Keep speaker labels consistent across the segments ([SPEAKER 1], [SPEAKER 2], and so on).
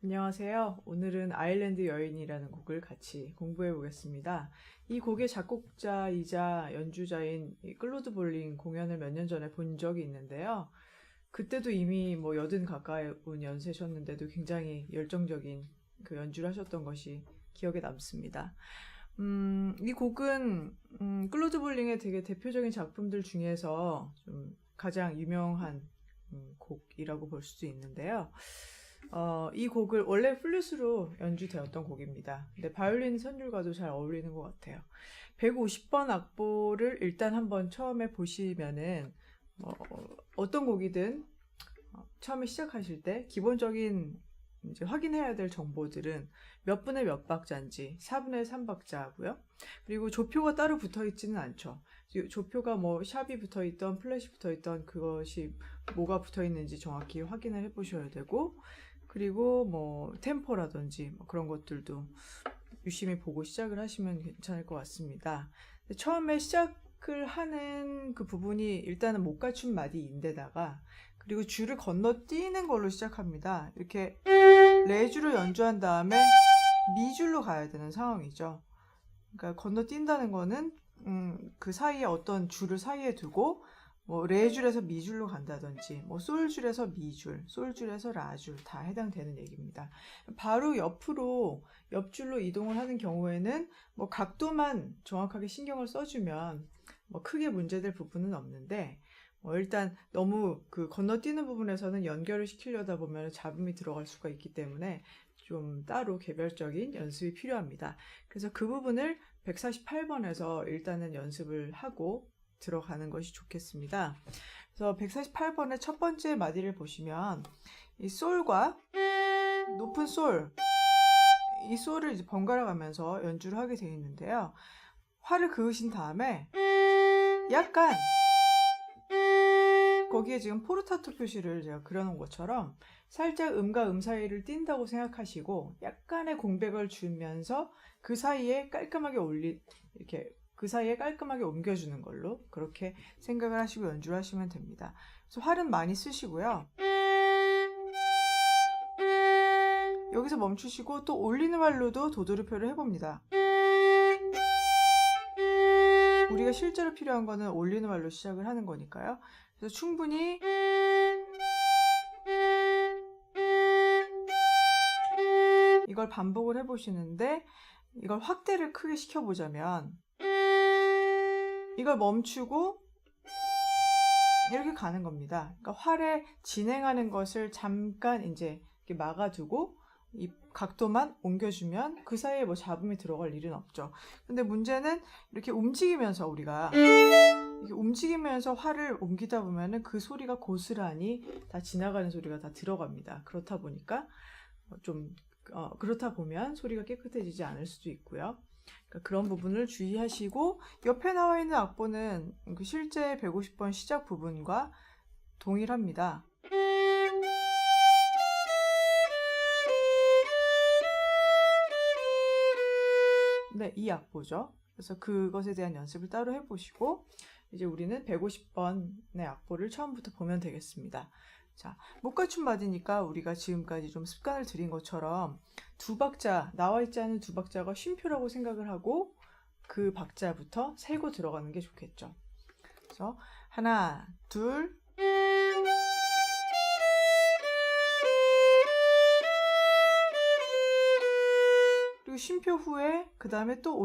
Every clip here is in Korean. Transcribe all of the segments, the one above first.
[SPEAKER 1] 안녕하세요. 오늘은 아일랜드 여인이라는 곡을 같이 공부해 보겠습니다. 이 곡의 작곡자이자 연주자인 클로드 볼링 공연을 몇 년 전에 본 적이 있는데요. 그때도 이미 80 가까운 연세셨는데도 굉장히 열정적인 그 연주를 하셨던 것이 기억에 남습니다. 이 곡은 클로드 볼링의 되게 대표적인 작품들 중에서 좀 가장 유명한 곡이라고 볼 수도 있는데요. 이 곡을 원래 플룻으로 연주되었던 곡입니다. 근데 바이올린 선율과도 잘 어울리는 것 같아요. 150번 악보를 일단 한번 처음에 보시면은 어떤 곡이든 처음에 시작하실 때 기본적인 이제 확인해야 될 정보들은 몇 분의 몇 박자인지 4분의 3박자고요. 그리고 조표가 따로 붙어 있지는 않죠. 조표가 샵이 붙어 있던 플랫이 붙어 있던 그것이 뭐가 붙어 있는지 정확히 확인을 해 보셔야 되고, 그리고 템포라든지 그런 것들도 유심히 보고 시작을 하시면 괜찮을 것 같습니다. 처음에 시작을 하는 그 부분이 일단은 못 갖춘 마디인데다가, 그리고 줄을 건너뛰는 걸로 시작합니다. 이렇게 레줄을 연주한 다음에 미줄로 가야 되는 상황이죠. 그러니까 건너뛴다는 거는 그 사이에 어떤 줄을 사이에 두고 레줄에서 미줄로 간다든지 솔줄에서 미줄, 솔줄에서 라줄 다 해당되는 얘기입니다. 바로 옆줄로 이동을 하는 경우에는 각도만 정확하게 신경을 써주면 크게 문제될 부분은 없는데, 일단 너무 그 건너뛰는 부분에서는 연결을 시키려다 보면 잡음이 들어갈 수가 있기 때문에 좀 따로 개별적인 연습이 필요합니다. 그래서 그 부분을 148번에서 일단은 연습을 하고 들어가는 것이 좋겠습니다. 그래서 148번의 첫 번째 마디를 보시면 이 솔과 높은 솔, 이 솔을 이제 번갈아 가면서 연주를 하게 되어 있는데요. 활을 그으신 다음에 약간 거기에 지금 포르타토 표시를 제가 그려놓은 것처럼 살짝 음과 음 사이를 띈다고 생각하시고 약간의 공백을 주면서 그 사이에 깔끔하게 이렇게 그 사이에 깔끔하게 옮겨주는 걸로 그렇게 생각을 하시고 연주를 하시면 됩니다. 그래서 활은 많이 쓰시고요. 여기서 멈추시고 또 올리는 활로도 도돌이표를 해봅니다. 우리가 실제로 필요한 거는 올리는 활로 시작을 하는 거니까요. 그래서 충분히 이걸 반복을 해보시는데, 이걸 확대를 크게 시켜보자면 이걸 멈추고 이렇게 가는 겁니다. 그러니까 활에 진행하는 것을 잠깐 이제 이렇게 막아두고 이 각도만 옮겨주면 그 사이에 잡음이 들어갈 일은 없죠. 근데 문제는 이렇게 움직이면서 이렇게 움직이면서 활을 옮기다 보면은 그 소리가 고스란히 다 지나가는 소리가 다 들어갑니다. 그렇다 보면 소리가 깨끗해지지 않을 수도 있고요. 그러니까 그런 부분을 주의하시고, 옆에 나와 있는 악보는 그 실제 150번 시작 부분과 동일합니다. 네, 이 악보죠. 그래서 그것에 대한 연습을 따로 해보시고, 이제 우리는 150번의 악보를 처음부터 보면 되겠습니다. 자, 못 갖춘 마디니까 우리가 지금까지 좀 습관을 들인 것처럼 두 박자, 나와 있지 않은 두 박자가 쉼표라고 생각을 하고 그 박자부터 세고 들어가는 게 좋겠죠. 그래서 하나, 둘, 그리고 쉼표 후에 그 다음에 또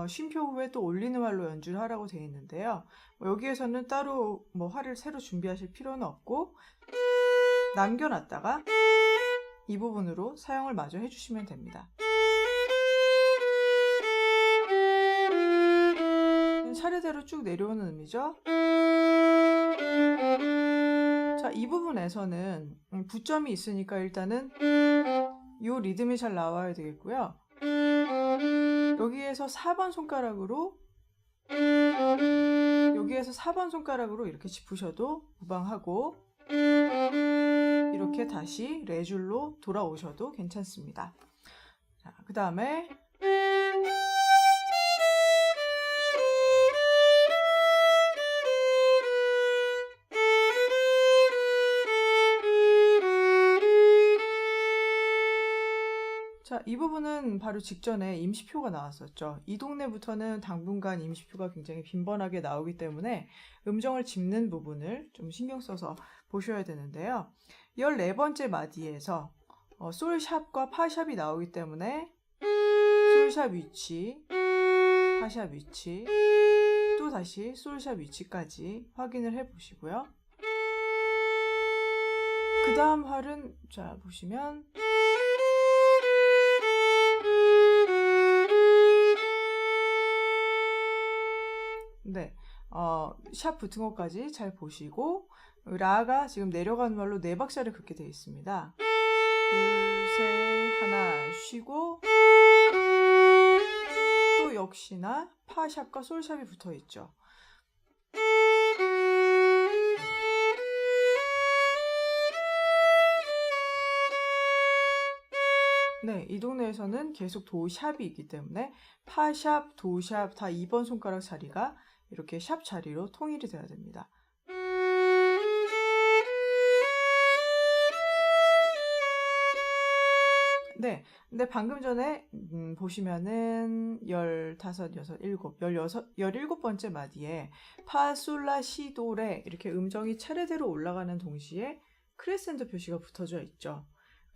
[SPEAKER 1] 쉼표 후에 또 올리는 활로 연주를 하라고 되어 있는데요. 여기에서는 따로 활을 새로 준비하실 필요는 없고 남겨놨다가 이 부분으로 사용을 마저 해주시면 됩니다. 차례대로 쭉 내려오는 음이죠. 자, 이 부분에서는 부점이 있으니까 일단은 이 리듬이 잘 나와야 되겠고요. 여기에서 4번 손가락으로 이렇게 짚으셔도 무방하고, 이렇게 다시 레줄로 돌아오셔도 괜찮습니다. 자, 그 다음에 자, 이 부분은 바로 직전에 임시표가 나왔었죠. 이 동네부터는 당분간 임시표가 굉장히 빈번하게 나오기 때문에 음정을 짚는 부분을 좀 신경 써서 보셔야 되는데요. 14번째 마디에서 솔샵과 파샵이 나오기 때문에 솔샵 위치, 파샵 위치, 또 다시 솔샵 위치까지 확인을 해 보시고요. 그 다음 활은 자 보시면 네, 샵 붙은 것까지 잘 보시고 라가 지금 내려가는 말로 4박자를 긋게 되어 있습니다. 둘, 셋, 하나 쉬고 또 역시나 파샵과 솔샵이 붙어 있죠. 네, 이 동네에서는 계속 도샵이 있기 때문에 파샵, 도샵 다 2번 손가락 자리가 이렇게 샵 자리로 통일이 돼야 됩니다. 네, 근데 방금 전에 보시면은 15, 6, 7, 17번째 마디에 파, 솔, 라, 시, 도, 레 이렇게 음정이 차례대로 올라가는 동시에 크레센도 표시가 붙어져 있죠.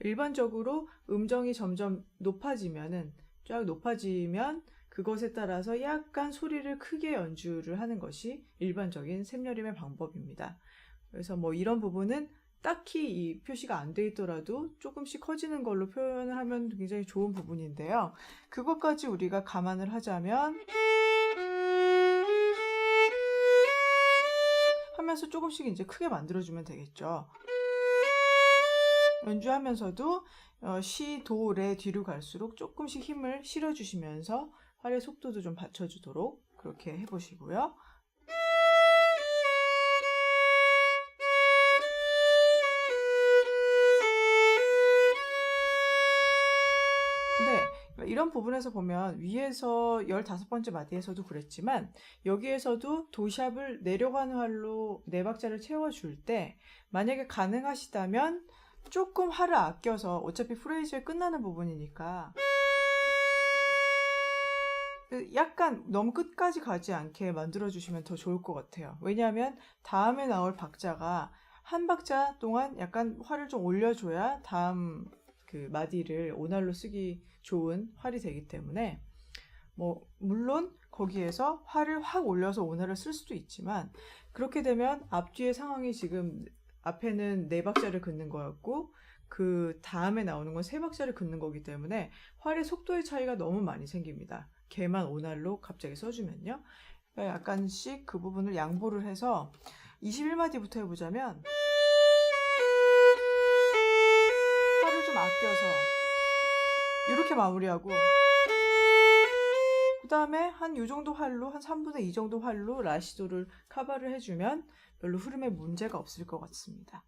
[SPEAKER 1] 일반적으로 음정이 점점 높아지면은 쫙 높아지면 그것에 따라서 약간 소리를 크게 연주를 하는 것이 일반적인 샘여림의 방법입니다. 그래서 뭐 이런 부분은 딱히 이 표시가 안 돼 있더라도 조금씩 커지는 걸로 표현을 하면 굉장히 좋은 부분인데요. 그것까지 우리가 감안을 하자면 하면서 조금씩 이제 크게 만들어주면 되겠죠. 연주하면서도 시, 도, 레 뒤로 갈수록 조금씩 힘을 실어주시면서 활의 속도도 좀 받쳐주도록 그렇게 해보시고요. 네, 이런 부분에서 보면 위에서 15번째 마디에서도 그랬지만 여기에서도 도샵을 내려가는 활로 4박자를 채워줄 때 만약에 가능하시다면 조금 활을 아껴서 어차피 프레이즈에 끝나는 부분이니까 약간 너무 끝까지 가지 않게 만들어주시면 더 좋을 것 같아요. 왜냐하면 다음에 나올 박자가 한 박자 동안 약간 활을 좀 올려줘야 다음 그 마디를 오날로 쓰기 좋은 활이 되기 때문에 뭐 물론 거기에서 활을 확 올려서 오날을 쓸 수도 있지만 그렇게 되면 앞뒤의 상황이 지금 앞에는 4박자를 긋는 거였고 그 다음에 나오는 건 3박자를 긋는 거기 때문에 활의 속도의 차이가 너무 많이 생깁니다. 걔만 오날로 갑자기 써주면요. 그러니까 약간씩 그 부분을 양보를 해서 21마디부터 해보자면 활을 좀 아껴서 이렇게 마무리하고 그 다음에 한 이 정도 활로 한 3분의 2 정도 활로 라시도를 커버를 해주면 별로 흐름에 문제가 없을 것 같습니다.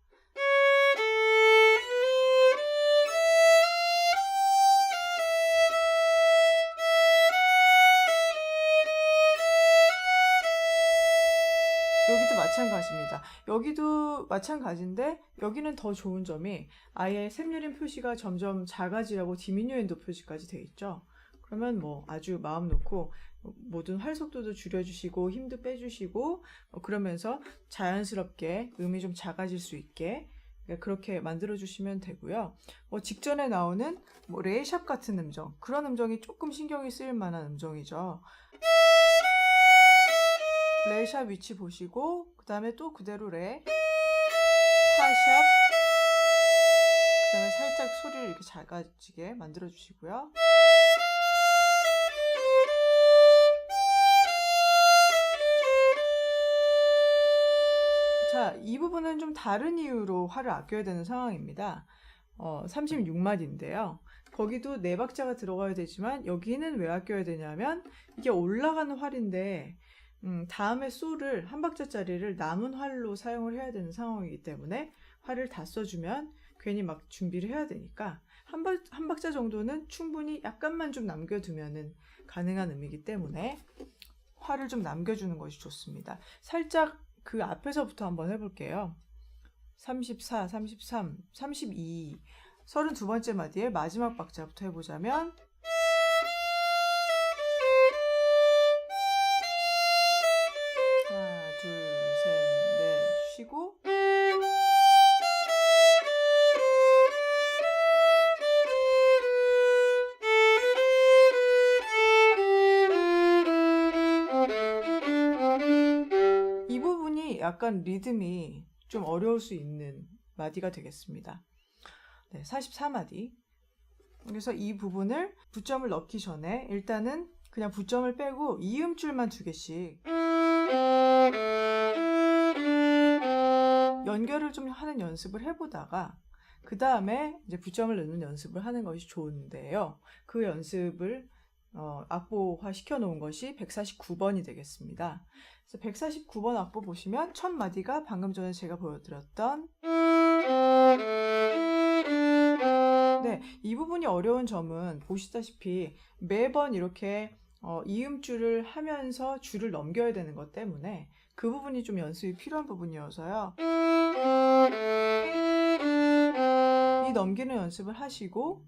[SPEAKER 1] 여기도 마찬가지입니다. 여기도 마찬가지인데 여기는 더 좋은 점이 아예 샘여림 표시가 점점 작아지라고 디미뉴엔도 표시까지 돼 있죠. 그러면 뭐 아주 마음 놓고 모든 활 속도도 줄여주시고 힘도 빼주시고 그러면서 자연스럽게 음이 좀 작아질 수 있게 그렇게 만들어주시면 되고요. 뭐 직전에 나오는 뭐 레샵 같은 음정, 그런 음정이 조금 신경이 쓰일 만한 음정이죠. 레샵 위치 보시고 그 다음에 또 그대로 레, 파샵, 그 다음에 살짝 소리를 이렇게 작아지게 만들어 주시고요. 자, 이 부분은 좀 다른 이유로 활을 아껴야 되는 상황입니다. 36마디인데요. 거기도 4박자가 들어가야 되지만 여기는 왜 아껴야 되냐면 이게 올라가는 활인데 다음에 솔을 한 박자짜리를 남은 활로 사용을 해야 되는 상황이기 때문에 활을 다 써주면 괜히 막 준비를 해야 되니까 한 박자 정도는 충분히 약간만 좀 남겨두면은 가능한 음이기 때문에 활을 좀 남겨주는 것이 좋습니다. 살짝 그 앞에서부터 한번 해볼게요. 34, 33, 32 32번째 마디의 마지막 박자부터 해보자면 하나, 둘, 셋, 넷 쉬고 이 부분이 약간 리듬이 좀 어려울 수 있는 마디가 되겠습니다. 네, 44마디. 그래서 이 부분을 부점을 넣기 전에 일단은 그냥 부점을 빼고 이음줄만 2개씩 연결을 좀 하는 연습을 해보다가 그 다음에 이제 부점을 넣는 연습을 하는 것이 좋은데요. 그 연습을 악보화 시켜놓은 것이 149번이 되겠습니다. 그래서 149번 악보 보시면 첫 마디가 방금 전에 제가 보여드렸던 네, 이 부분이 어려운 점은 보시다시피 매번 이렇게 이음줄을 하면서 줄을 넘겨야 되는 것 때문에 그 부분이 좀 연습이 필요한 부분이어서요. 이 넘기는 연습을 하시고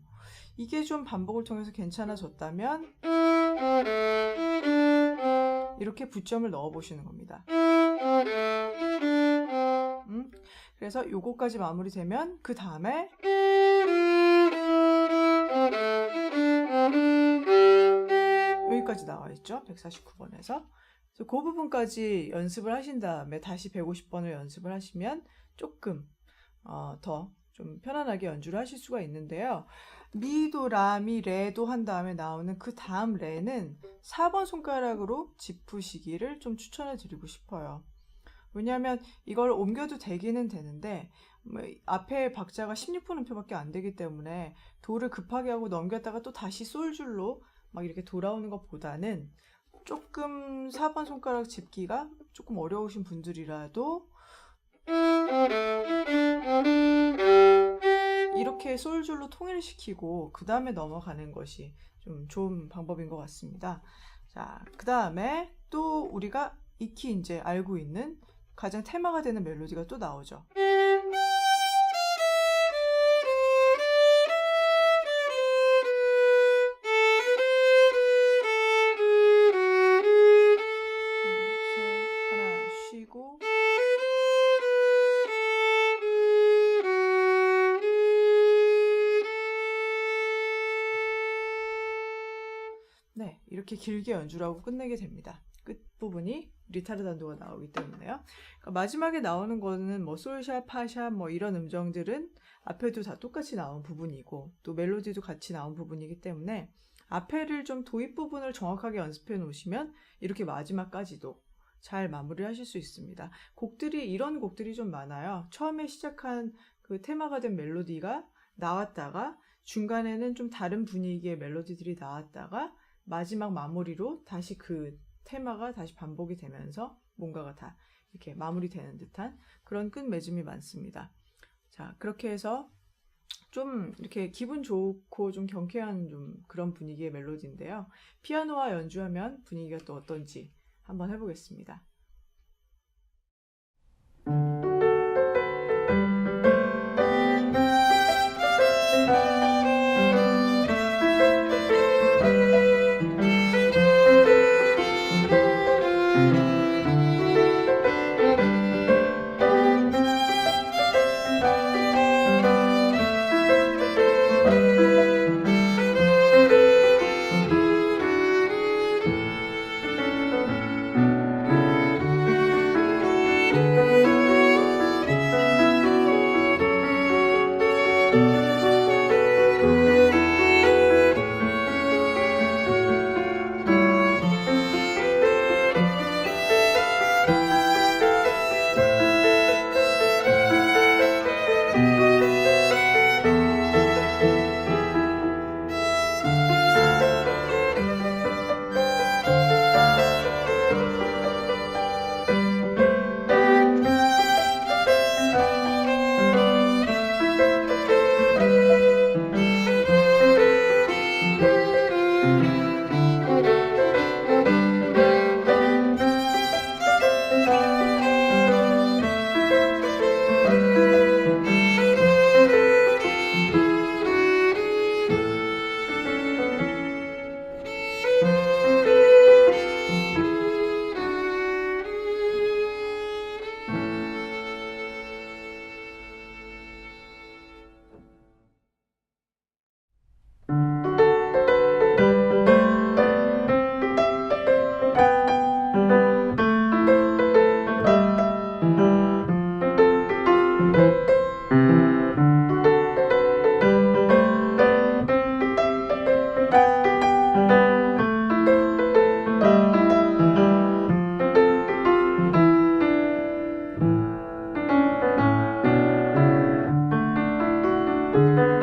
[SPEAKER 1] 이게 좀 반복을 통해서 괜찮아졌다면 이렇게 부점을 넣어 보시는 겁니다. 그래서 요거까지 마무리되면 그 다음에 여기까지 나와 있죠. 149번에서. 그래서 그 부분까지 연습을 하신 다음에 다시 150번을 연습을 하시면 조금 더 좀 편안하게 연주를 하실 수가 있는데요. 미도, 라, 미, 레도 한 다음에 나오는 그 다음 레는 4번 손가락으로 짚으시기를 좀 추천해 드리고 싶어요. 왜냐하면 이걸 옮겨도 되기는 되는데 앞에 박자가 16분음표밖에 안 되기 때문에 도를 급하게 하고 넘겼다가 또 다시 솔줄로 막 이렇게 돌아오는 것보다는 조금 4번 손가락 짚기가 조금 어려우신 분들이라도 이렇게 솔줄로 통일시키고 그 다음에 넘어가는 것이 좀 좋은 방법인 것 같습니다. 자, 그 다음에 또 우리가 익히 이제 알고 있는 가장 테마가 되는 멜로디가 또 나오죠. 하나 쉬고 네, 이렇게 길게 연주를 하고 끝내게 됩니다. 끝부분이 리타르단도가 나오기 때문에요. 그러니까 마지막에 나오는 거는 뭐 솔샷, 파샷 뭐 이런 음정들은 앞에도 다 똑같이 나온 부분이고 또 멜로디도 같이 나온 부분이기 때문에 앞에를 좀 도입 부분을 정확하게 연습해 놓으시면 이렇게 마지막까지도 잘 마무리하실 수 있습니다. 이런 곡들이 좀 많아요. 처음에 시작한 그 테마가 된 멜로디가 나왔다가 중간에는 좀 다른 분위기의 멜로디들이 나왔다가 마지막 마무리로 다시 그 테마가 다시 반복이 되면서 뭔가가 다 이렇게 마무리되는 듯한 그런 끝맺음이 많습니다. 자, 그렇게 해서 좀 이렇게 기분 좋고 좀 경쾌한 좀 그런 분위기의 멜로디인데요. 피아노와 연주하면 분위기가 또 어떤지 한번 해보겠습니다. 감사합니다.